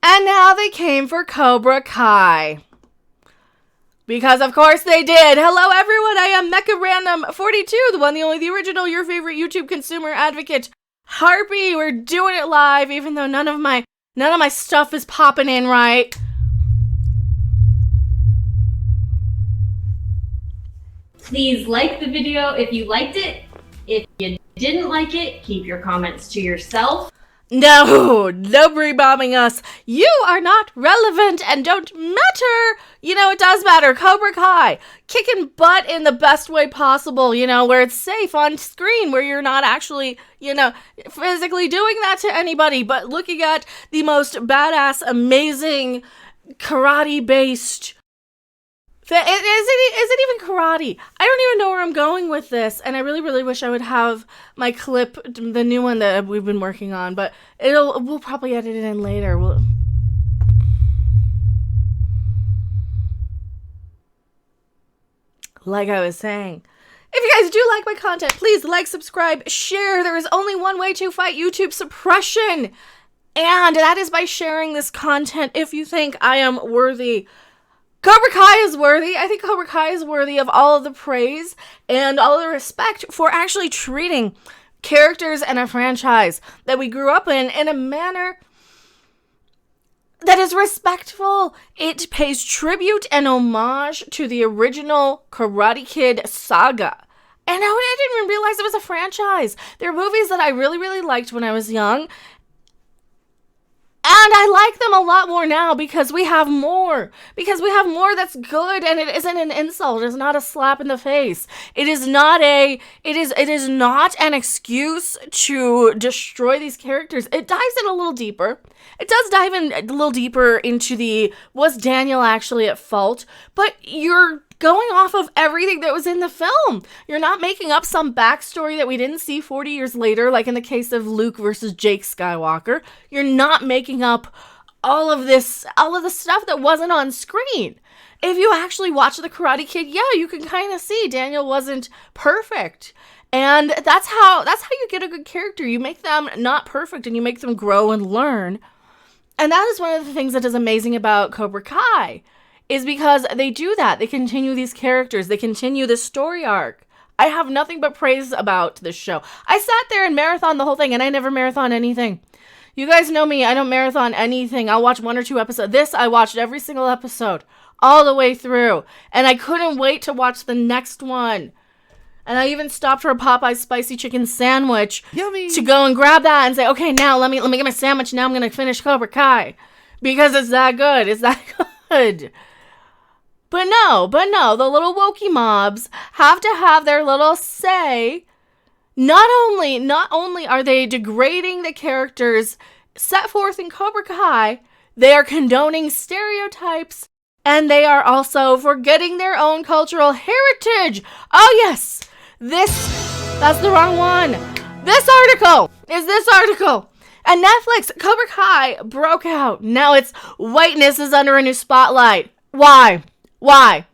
And now they came for Cobra Kai. Because of course they did. Hello everyone, I am Mecha Random 42, the one, the only, the original, your favorite YouTube consumer advocate, Harpy. We're doing it live, even though none of my stuff is popping in right. Please like the video if you liked it. If you didn't like it, keep your comments to yourself. No, nobody bombing us. You are not relevant and don't matter. You know, it does matter. Cobra Kai, kicking butt in the best way possible, you know, where it's safe on screen, where you're not actually, you know, physically doing that to anybody, but looking at the most badass, amazing, karate-based... Is it even karate? I don't even know where I'm going with this, and I really, really wish I would have my clip, the new one that we've been working on, but we'll probably edit it in later. Like I was saying, if you guys do like my content, please like, subscribe, share. There is only one way to fight YouTube suppression, and that is by sharing this content if you think I am worthy. Cobra Kai is worthy. I think Cobra Kai is worthy of all of the praise and all of the respect for actually treating characters and a franchise that we grew up in a manner that is respectful. It pays tribute and homage to the original Karate Kid saga. And I didn't even realize it was a franchise. There are movies that I really, really liked when I was young. And I like them a lot more now because we have more. Because we have more that's good, and it isn't an insult. It's not a slap in the face. It is not an excuse to destroy these characters. It dives in a little deeper. It does dive in a little deeper into was Daniel actually at fault? But you're going off of everything that was in the film. You're not making up some backstory that we didn't see 40 years later, like in the case of Luke versus Jake Skywalker. You're not making up all of the stuff that wasn't on screen. If you actually watch The Karate Kid, yeah, you can kind of see Daniel wasn't perfect. And that's how you get a good character. You make them not perfect and you make them grow and learn. And that is one of the things that is amazing about Cobra Kai. Is because they do that. They continue these characters. They continue this story arc. I have nothing but praise about this show. I sat there and marathon the whole thing, and I never marathon anything. You guys know me. I don't marathon anything. I'll watch 1 or 2 episodes. This, I watched every single episode, all the way through. And I couldn't wait to watch the next one. And I even stopped for a Popeye's spicy chicken sandwich. Yummy. To go and grab that and say, okay, now let me get my sandwich. Now I'm going to finish Cobra Kai. Because it's that good. It's that good. But no, the little Wokey mobs have to have their little say. Not only are they degrading the characters set forth in Cobra Kai, they are condoning stereotypes, and they are also forgetting their own cultural heritage. Oh yes, that's the wrong one. This article is this article. And Netflix, Cobra Kai broke out. Now it's whiteness is under a new spotlight. Why? Why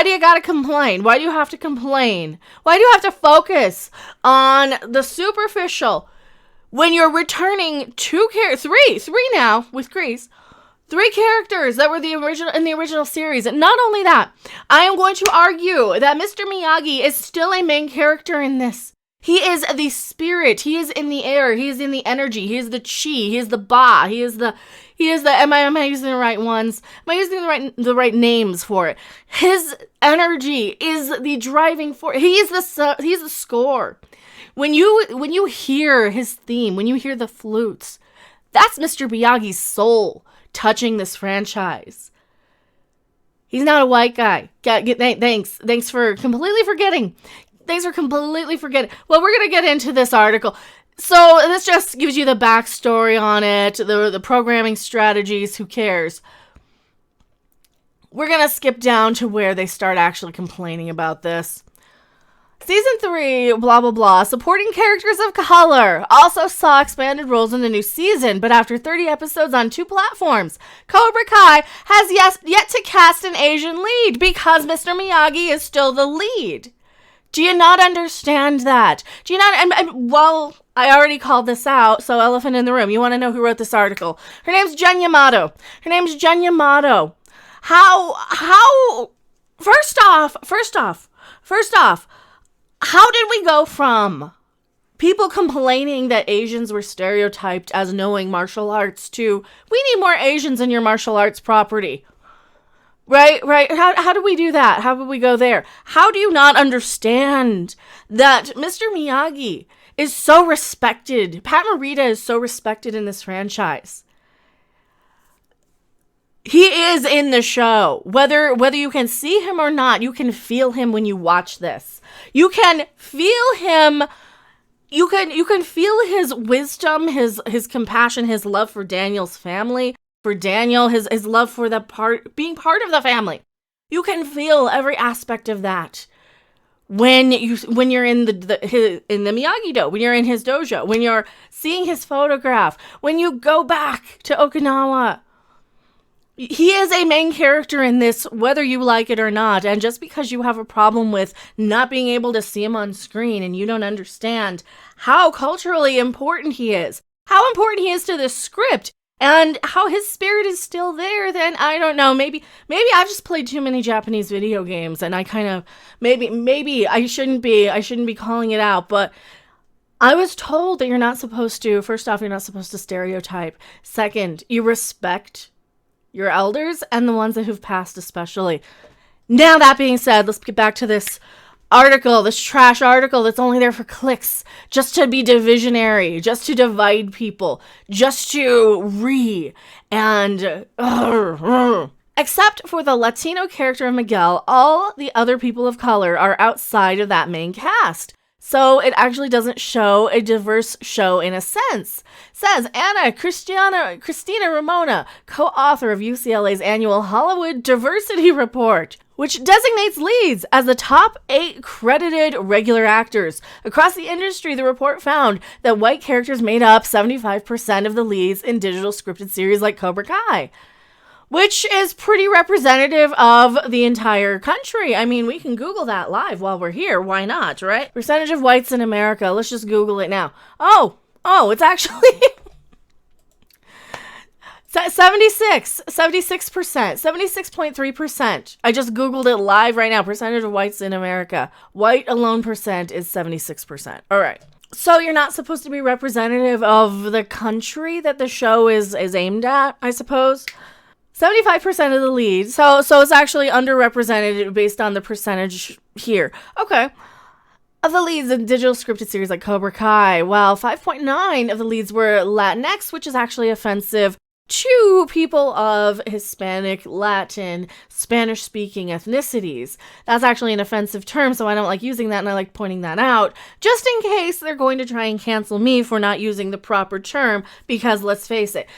do you gotta complain? Why do you have to complain? Why do you have to focus on the superficial when you're returning three now with Grease, 3 characters that were in the original series? And not only that, I am going to argue that Mr. Miyagi is still a main character in this. He is the spirit. He is in the air. He is in the energy. He is the chi. He is the ba. He is the. Am I using the right ones? Am I using the right names for it? His energy is the driving force. He's the score. When you hear his theme, when you hear the flutes, that's Mr. Miyagi's soul touching this franchise. He's not a white guy. Thanks for completely forgetting. Well, we're going to get into this article. So this just gives you the backstory on it, the programming strategies, who cares? We're going to skip down to where they start actually complaining about this. Season 3, blah, blah, blah, supporting characters of color also saw expanded roles in the new season, but after 30 episodes on 2 platforms, Cobra Kai has yet to cast an Asian lead because Mr. Miyagi is still the lead. Do you not understand that? Do you not? And well, I already called this out, so elephant in the room. You want to know who wrote this article? Her name's Jen Yamato. First off, how did we go from people complaining that Asians were stereotyped as knowing martial arts to, we need more Asians in your martial arts property? Right. How do we do that? How would we go there? How do you not understand that Mr. Miyagi is so respected? Pat Morita is so respected in this franchise. He is in the show. Whether you can see him or not, you can feel him when you watch this. You can feel him. You can feel his wisdom, his compassion, his love for Daniel's family. For Daniel, his love for being part of the family. You can feel every aspect of that when you're in the Miyagi-Do, when you're in his dojo, when you're seeing his photograph, when you go back to Okinawa. He is a main character in this, whether you like it or not. And just because you have a problem with not being able to see him on screen and you don't understand how culturally important he is, how important he is to the script, and how his spirit is still there, then I don't know. Maybe I've just played too many Japanese video games, and I kind of maybe I shouldn't be calling it out. But I was told that you're not supposed to. First off, you're not supposed to stereotype. Second, you respect your elders and the ones that have passed, especially. Now that being said, let's get back to this article, this trash article that's only there for clicks, just to be divisionary, just to divide people, just to except for the Latino character of Miguel, all the other people of color are outside of that main cast. So it actually doesn't show a diverse show in a sense. Says Anna Christina Ramona, co-author of UCLA's annual Hollywood Diversity Report, which designates leads as the top 8 credited regular actors. Across the industry, the report found that white characters made up 75% of the leads in digital scripted series like Cobra Kai, which is pretty representative of the entire country. I mean, we can Google that live while we're here. Why not, right? Percentage of whites in America. Let's just Google it now. Oh, it's actually 76%, 76.3%. I just Googled it live right now. Percentage of whites in America. White alone percent is 76%. All right. So you're not supposed to be representative of the country that the show is aimed at, I suppose. 75% of the lead. So it's actually underrepresented based on the percentage here. Okay. Of the leads in digital scripted series like Cobra Kai, while 5.9 of the leads were Latinx, which is actually offensive to people of Hispanic, Latin, Spanish-speaking ethnicities. That's actually an offensive term, so I don't like using that, and I like pointing that out, just in case they're going to try and cancel me for not using the proper term, because let's face it,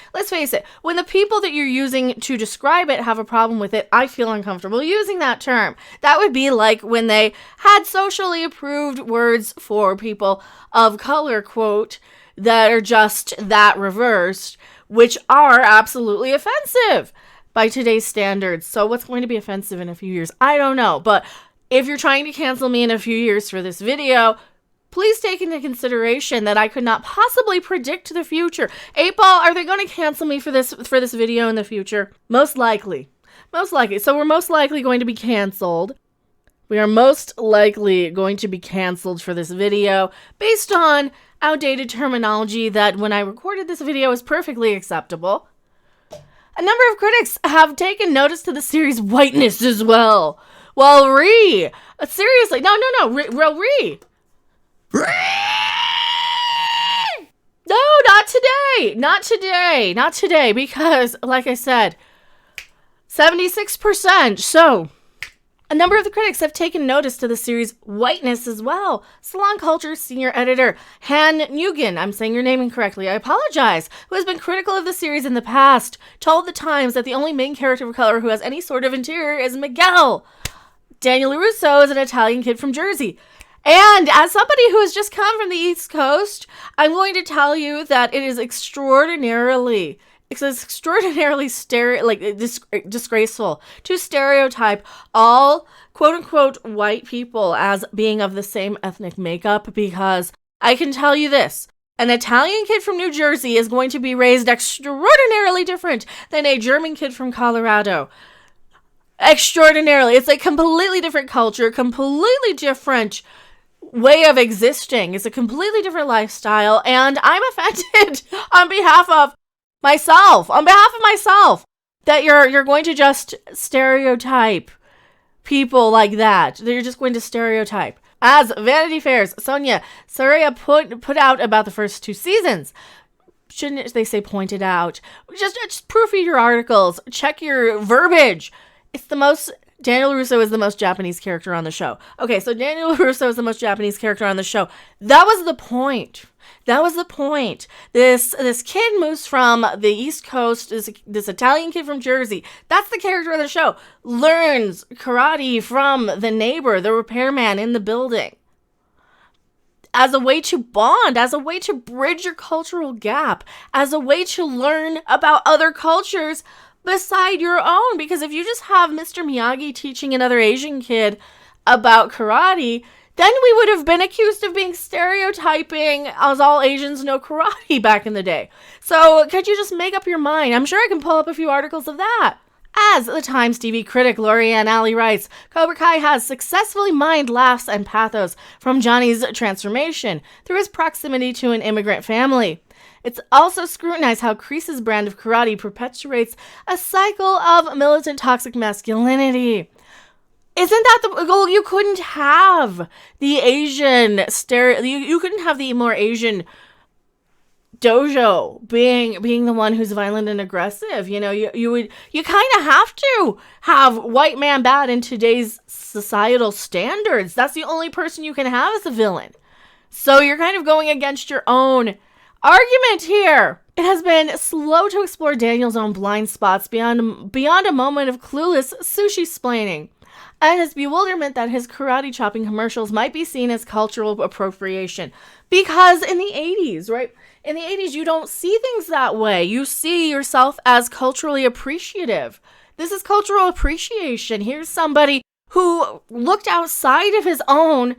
when the people that you're using to describe it have a problem with it, I feel uncomfortable using that term. That would be like when they had socially approved words for people of color, quote, that are just that reversed, which are absolutely offensive by today's standards. So what's going to be offensive in a few years? I don't know. But if you're trying to cancel me in a few years for this video, please take into consideration that I could not possibly predict the future. 8Ball, are they going to cancel me for this video in the future? Most likely. So we're most likely going to be canceled. We are most likely going to be canceled for this video based on outdated terminology that when I recorded this video is perfectly acceptable. A number of critics have taken notice to the series' whiteness as well. Well, seriously, no, Ree. No, not today, because, like I said, 76%, so a number of the critics have taken notice to the series' whiteness as well. Salon Culture's senior editor, Han Nguyen, I'm saying your name incorrectly, I apologize, who has been critical of the series in the past, told The Times that the only main character of color who has any sort of interior is Miguel. Daniel LaRusso is an Italian kid from Jersey. And as somebody who has just come from the East Coast, I'm going to tell you that it is extraordinarily disgraceful to stereotype all quote-unquote white people as being of the same ethnic makeup, because I can tell you this, An Italian kid from New Jersey is going to be raised extraordinarily different than a German kid from Colorado. Extraordinarily. It's a completely different culture, completely different way of existing. It's a completely different lifestyle, and I'm offended on behalf of myself, that you're going to just stereotype people like that. You're just going to stereotype. As Vanity Fair's Sonia Saraya put out about the first 2 seasons. Shouldn't they say pointed out? Just proofread your articles. Check your verbiage. Daniel LaRusso is the most Japanese character on the show. Okay, so Daniel LaRusso is the most Japanese character on the show. That was the point. This kid moves from the East Coast, this Italian kid from Jersey. That's the character of the show. Learns karate from the neighbor, the repairman in the building. As a way to bond, as a way to bridge your cultural gap, as a way to learn about other cultures beside your own. Because if you just have Mr. Miyagi teaching another Asian kid about karate, then we would have been accused of being stereotyping as all Asians know karate back in the day. So could you just make up your mind? I'm sure I can pull up a few articles of that. As the Times TV critic Lorianne Alley writes, Cobra Kai has successfully mined laughs and pathos from Johnny's transformation through his proximity to an immigrant family. It's also scrutinized how Kreese's brand of karate perpetuates a cycle of militant toxic masculinity. Isn't that the goal? You couldn't have the Asian you couldn't have the more Asian dojo being the one who's violent and aggressive. You kind of have to have white man bad in today's societal standards. That's the only person you can have as a villain. So you're kind of going against your own argument here. It has been slow to explore Daniel's own blind spots beyond a moment of clueless sushi-splaining, and his bewilderment that his karate chopping commercials might be seen as cultural appropriation. Because in the 80s, right? In the 80s, you don't see things that way. You see yourself as culturally appreciative. This is cultural appreciation. Here's somebody who looked outside of his own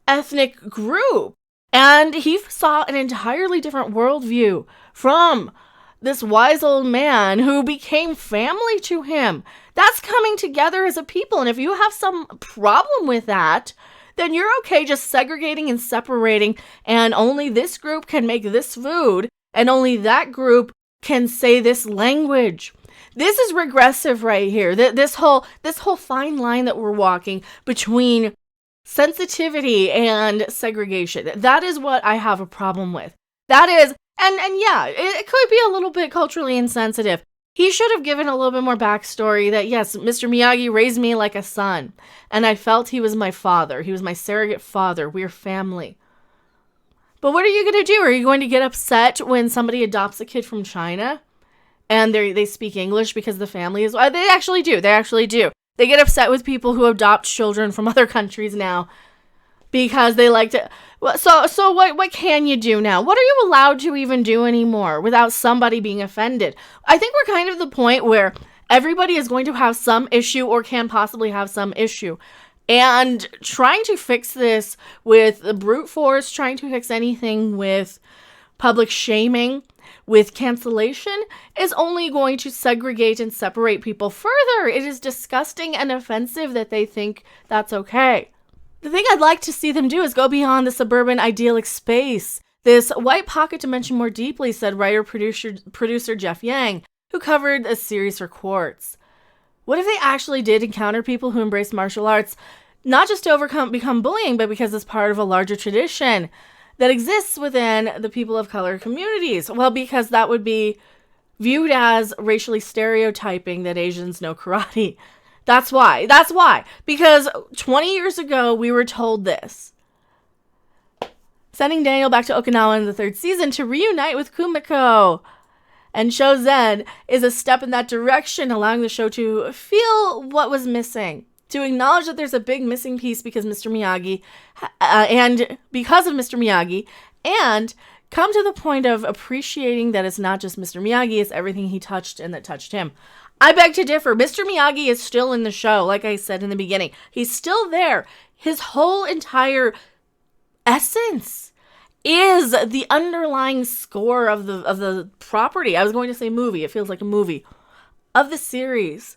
ethnic group, and he saw an entirely different worldview from this wise old man who became family to him. That's coming together as a people. And if you have some problem with that, then you're okay just segregating and separating, and only this group can make this food, and only that group can say this language. This is regressive right here. This whole fine line that we're walking between sensitivity and segregation. That is what I have a problem with. That is, and yeah, it could be a little bit culturally insensitive. He should have given a little bit more backstory that, yes, Mr. Miyagi raised me like a son, and I felt he was my father. He was my surrogate father. We're family. But what are you going to do? Are you going to get upset when somebody adopts a kid from China and they speak English because the family is... They actually do. They get upset with people who adopt children from other countries now because they like to... So what can you do now? What are you allowed to even do anymore without somebody being offended? I think we're kind of the point where everybody is going to have some issue or can possibly have some issue. And trying to fix this with the brute force, trying to fix anything with public shaming, with cancellation, is only going to segregate and separate people further. It is disgusting and offensive that they think that's okay. The thing I'd like to see them do is go beyond the suburban idyllic space. This white pocket dimension more deeply, said writer-producer Jeff Yang, who covered a series for Quartz. What if they actually did encounter people who embrace martial arts, not just to become bullying, but because it's part of a larger tradition that exists within the people of color communities? Well, because that would be viewed as racially stereotyping that Asians know karate. That's why. Because 20 years ago, we were told this. Sending Daniel back to Okinawa in the 3rd season to reunite with Kumiko and Shozen is a step in that direction, allowing the show to feel what was missing, to acknowledge that there's a big missing piece because of Mr. Miyagi, and come to the point of appreciating that it's not just Mr. Miyagi, it's everything he touched and that touched him. I beg to differ. Mr. Miyagi is still in the show, like I said in the beginning. He's still there. His whole entire essence is the underlying score of the property. I was going to say movie. It feels like a movie of the series.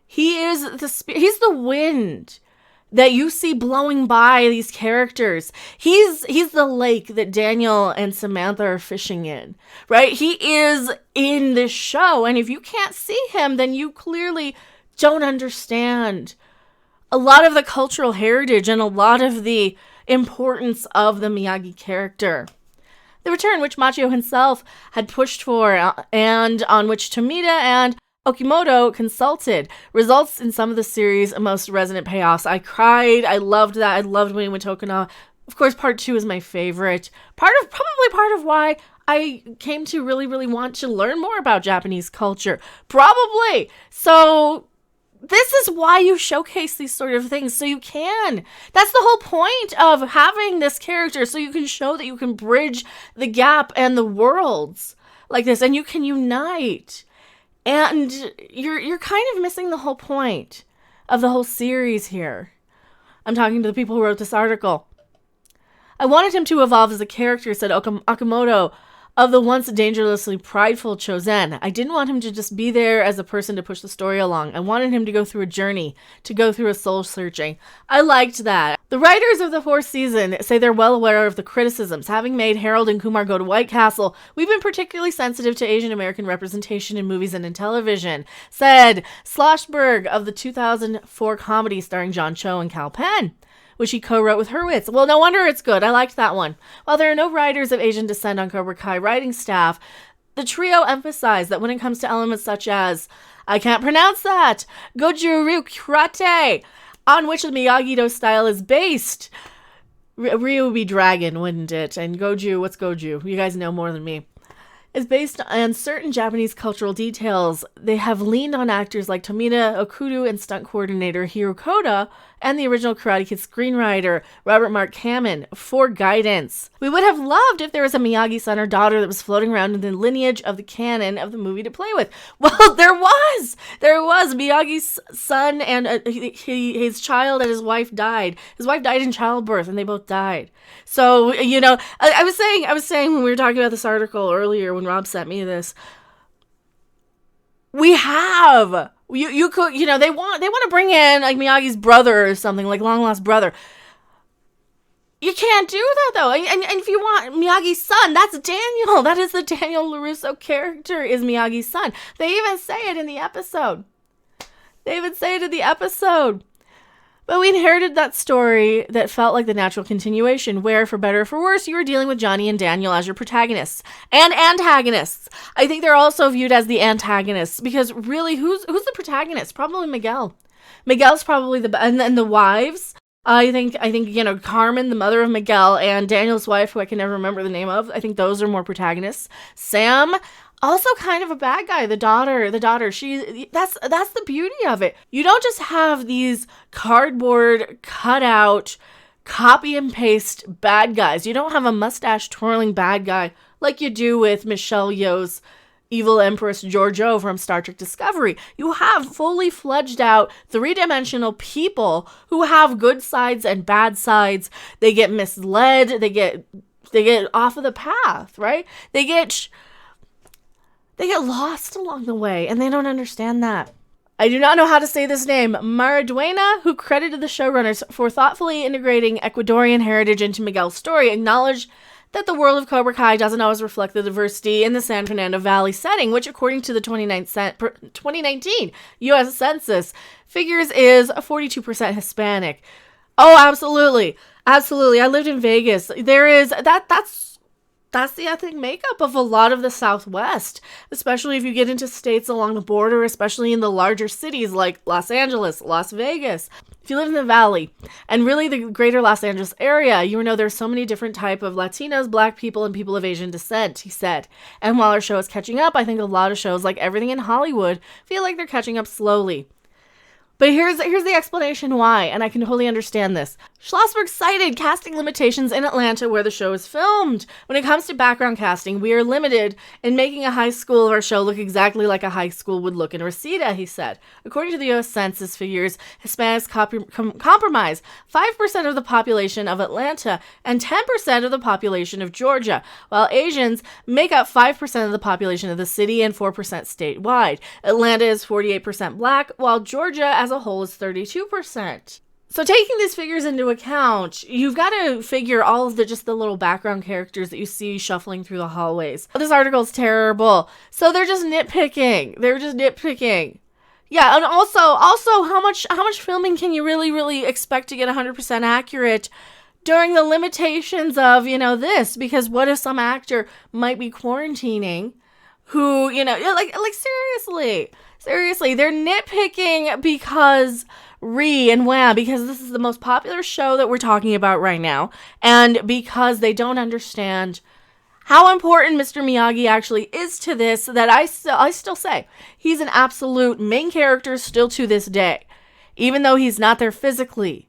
He's the wind that you see blowing by these characters. He's the lake that Daniel and Samantha are fishing in, right? He is in this show, and if you can't see him, then you clearly don't understand a lot of the cultural heritage and a lot of the importance of the Miyagi character. The return, which Machio himself had pushed for, and on which Tomita and Okimoto consulted, results in some of the series' most resonant payoffs. I cried. I loved that. I loved when he went to Okinawa. Of course, part 2 is my favorite. Probably part of why I came to really, really want to learn more about Japanese culture. Probably. So this is why you showcase these sort of things, so you can. That's the whole point of having this character, so you can show that you can bridge the gap and the worlds like this, and you can unite. And you're kind of missing the whole point of the whole series here. I'm talking to the people who wrote this article. I wanted him to evolve as a character, said Okamoto, of the once dangerously prideful Chozen. I didn't want him to just be there as a person to push the story along. I wanted him to go through a journey, to go through a soul searching. I liked that. The writers of the 4th season say they're well aware of the criticisms. Having made Harold and Kumar Go to White Castle, we've been particularly sensitive to Asian American representation in movies and in television, said Schlossberg of the 2004 comedy starring John Cho and Cal Penn, which he co-wrote with Hurwitz. Well, no wonder it's good. I liked that one. While there are no writers of Asian descent on Cobra Kai writing staff, the trio emphasized that when it comes to elements such as, I can't pronounce that, Goju-ryu karate, on which the Miyagi-Do style is based. Ryu would be dragon, wouldn't it? And Goju, what's Goju? You guys know more than me. Is based on certain Japanese cultural details. They have leaned on actors like Tomita Okudu and stunt coordinator Hiro Koda and the original Karate Kid screenwriter Robert Mark Kamen for guidance. We would have loved if there was a Miyagi son or daughter that was floating around in the lineage of the canon of the movie to play with. Well, there was Miyagi's son, and his child and his wife died. His wife died in childbirth, and they both died. So, I was saying when we were talking about this article earlier, when Rob sent me this, we have, you could, they want to bring in like Miyagi's brother or something, like long lost brother. You can't do that though. And if you want Miyagi's son, that's Daniel. That is the Daniel LaRusso character, is Miyagi's son. They even say it in the episode. But we inherited that story that felt like the natural continuation, where, for better or for worse, you were dealing with Johnny and Daniel as your protagonists. And antagonists. I think they're also viewed as the antagonists, because really, who's the protagonist? Probably Miguel. Miguel's probably and then the wives. I think Carmen, the mother of Miguel, and Daniel's wife, who I can never remember the name of, I think those are more protagonists. Sam, also kind of a bad guy. The daughter, that's the beauty of it. You don't just have these cardboard cutout, copy and paste bad guys. You don't have a mustache twirling bad guy like you do with Michelle Yeoh's evil Empress Georgiou from Star Trek Discovery. You have fully fledged out three-dimensional people who have good sides and bad sides. They get misled. They get off of the path, right? They get lost along the way, and they don't understand that. I do not know how to say this name. Maraduena, who credited the showrunners for thoughtfully integrating Ecuadorian heritage into Miguel's story, acknowledged that the world of Cobra Kai doesn't always reflect the diversity in the San Fernando Valley setting, which, according to the 2019 U.S. Census, figures is 42% Hispanic. Oh, absolutely. Absolutely. I lived in Vegas. There is that's the ethnic makeup of a lot of the Southwest, especially if you get into states along the border, especially in the larger cities like Los Angeles, Las Vegas. If you live in the Valley, and really the greater Los Angeles area, you know there's so many different type of Latinos, Black people, and people of Asian descent, he said. And while our show is catching up, I think a lot of shows, like everything in Hollywood, feel like they're catching up slowly. But here's the explanation why, and I can totally understand this. Schlossberg cited casting limitations in Atlanta where the show is filmed. When it comes to background casting, we are limited in making a high school of our show look exactly like a high school would look in Reseda, he said. According to the U.S. Census figures, Hispanics comprise 5% of the population of Atlanta and 10% of the population of Georgia, while Asians make up 5% of the population of the city and 4% statewide. Atlanta is 48% black, while Georgia as a whole is 32%. So taking these figures into account, you've got to figure all of the little background characters that you see shuffling through the hallways. This article's terrible. So they're just nitpicking. Yeah, and also how much filming can you really expect to get 100% accurate during the limitations of, this? Because what if some actor might be quarantining who, like seriously, they're nitpicking because because this is the most popular show that we're talking about right now, and because they don't understand how important Mr. Miyagi actually is to this, that I still say he's an absolute main character still to this day. Even though he's not there physically,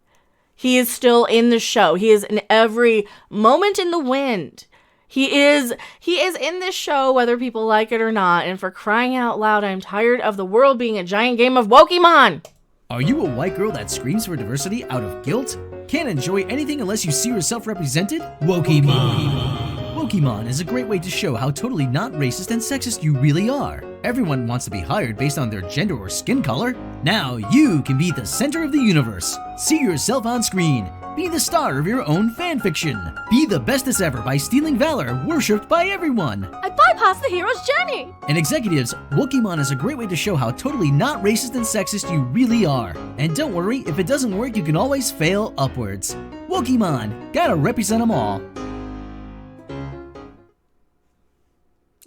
he is still in the show. He is in every moment in the wind. He is in this show whether people like it or not, and for crying out loud, I'm tired of the world being a giant game of Pokemon. Are you a white girl that screams for diversity out of guilt? Can't enjoy anything unless you see yourself represented? Wokemon! Wokemon is a great way to show how totally not racist and sexist you really are. Everyone wants to be hired based on their gender or skin color. Now you can be the center of the universe. See yourself on screen. Be the star of your own fanfiction. Be the bestest ever by stealing valor, worshipped by everyone. I bypassed the hero's journey. And executives, Wokemon is a great way to show how totally not racist and sexist you really are. And don't worry, if it doesn't work, you can always fail upwards. Wokemon, gotta represent them all.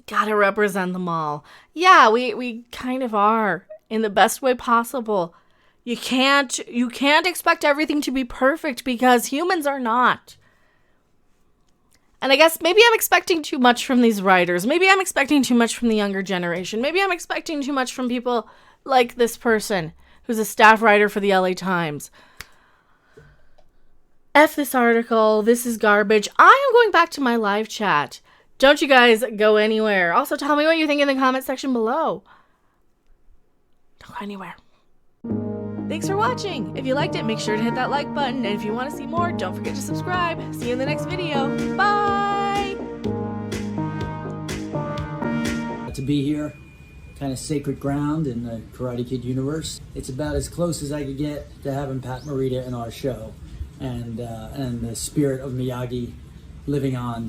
Gotta represent them all. Yeah, we kind of are, in the best way possible. You can't expect everything to be perfect because humans are not. And I guess maybe I'm expecting too much from these writers. Maybe I'm expecting too much from the younger generation. Maybe I'm expecting too much from people like this person who's a staff writer for the LA Times. F this article. This is garbage. I am going back to my live chat. Don't you guys go anywhere. Also, tell me what you think in the comment section below. Don't go anywhere. Thanks for watching. If you liked it, make sure to hit that like button. And if you want to see more, don't forget to subscribe. See you in the next video. Bye! To be here, kind of sacred ground in the Karate Kid universe. It's about as close as I could get to having Pat Morita in our show. And the spirit of Miyagi living on